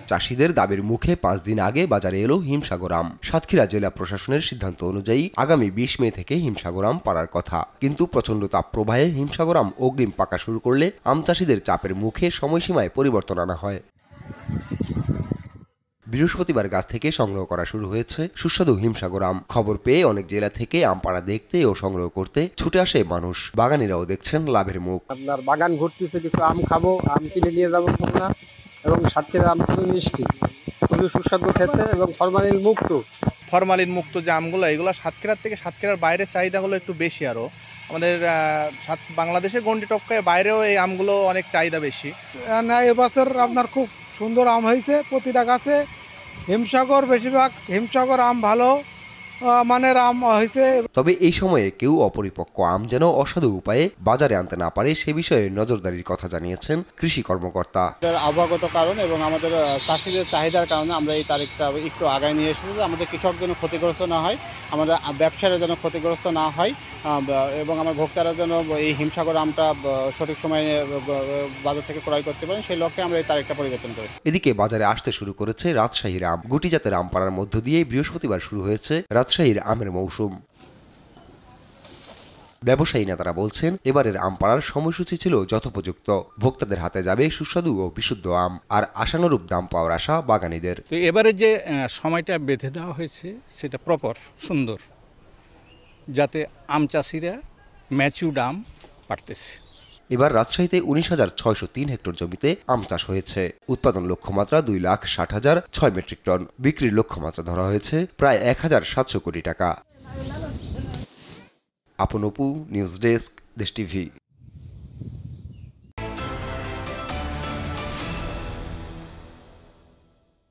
চাষিদের দাবির মুখে 5 দিন আগে বাজারে এলো হিমসাগর আম। সাতক্ষীরা জেলা প্রশাসনের সিদ্ধান্ত অনুযায়ী আগামী 20 মে থেকে হিমসাগর আম পাড়ার কথা, কিন্তু প্রচণ্ড তাপপ্রবাহে হিমসাগর আম অগ্রিম পাকা শুরু করলে আম চাষিদের চাপের মুখে সময়সীমায় পরিবর্তন আনা হয়। বৃহস্পতিবার গাছ থেকে সংগ্রহ করা শুরু হয়েছে সুস্বাদু হিমসাগর আম। খবর পেয়ে অনেক জেলা থেকে আম পাড়া দেখতে ও সংগ্রহ করতে ছুটে আসে মানুষ। বাগানীরাও দেখছেন লাভের মুখ। আপনার বাগান ঘুরতেছে, কিছু আম খাবো, আম কিনে নিয়ে যাবো না। এবং সাতক্ষীরা আম খুবই মিষ্টি, খুবই সুস্বাদু খেতে এবং ফরমালিন মুক্ত যে আমগুলো, এগুলো সাতক্ষীরার থেকে সাতক্ষীরার বাইরে চাহিদাগুলো একটু বেশি। আরও আমাদের বাংলাদেশের গণ্ডি টপকায় বাইরেও এই আমগুলো অনেক চাহিদা বেশি। এবছর আপনার খুব সুন্দর আম হয়েছে, প্রতিটা গাছে হিমসাগর, বেশিরভাগ হিমসাগর আম ভালো মানের আম হয়েছে। তবে এই সময়ে কেউ অপরিপক্ক আম যেন অসাধু উপায়ে বাজারে আনতে না পারে সে বিষয়ে নজরদারির কথা জানিয়েছেন কৃষি কর্মকর্তা। আবহাওয়াগত কারণ এবং আমাদের চাষিদের চাহিদার কারণে আমরা এই তারিখটা একটু আগায় নিয়ে এসেছি, আমাদের কৃষক যেন ক্ষতিগ্রস্ত না হয়, আমাদের ব্যবসায়ীরা যেন ক্ষতিগ্রস্ত না হয় এবং আমার ভোক্তারা যেন এই হিমসাগর আমটা সঠিক সময়ে বাজার থেকে ক্রয় করতে পারেন, সেই লক্ষ্যে আমরা এই তারিখটা পরিবর্তন করেছি। এদিকে বাজারে আসতে শুরু করেছে রাজশাহীর আম। গুটি জাতের আম পাড়ার মধ্য দিয়ে বৃহস্পতিবার শুরু হয়েছে রাজশাহীর আমের মৌসুম। ব্যবসায়ী নেতারা বলছেন, এবারের আম পাড়ার সময়সূচি ছিল যথোপযুক্ত। ভোক্তাদের হাতে যাবে সুস্বাদু ও বিশুদ্ধ আম, আর আশানুরূপ দাম পাওয়ার আশা বাগানীদের। তো এবারে যে সময়টা বেঁধে দেওয়া হয়েছে সেটা প্রপার, সুন্দর, যাতে আম চাষিরা ম্যাচিউরড আম পাড়তেছে। এবার রাজশাহীতে 19,603 হেক্টর জমিতে আম চাষ হয়েছে। উৎপাদন লক্ষ্যমাত্রা 2,60,006 মেট্রিক টন। বিক্রির লক্ষ্যমাত্রা ধরা হয়েছে প্রায় 1,700 কোটি টাকা। আপন অপু, নিউজ ডেস্ক, দেশ টিভি।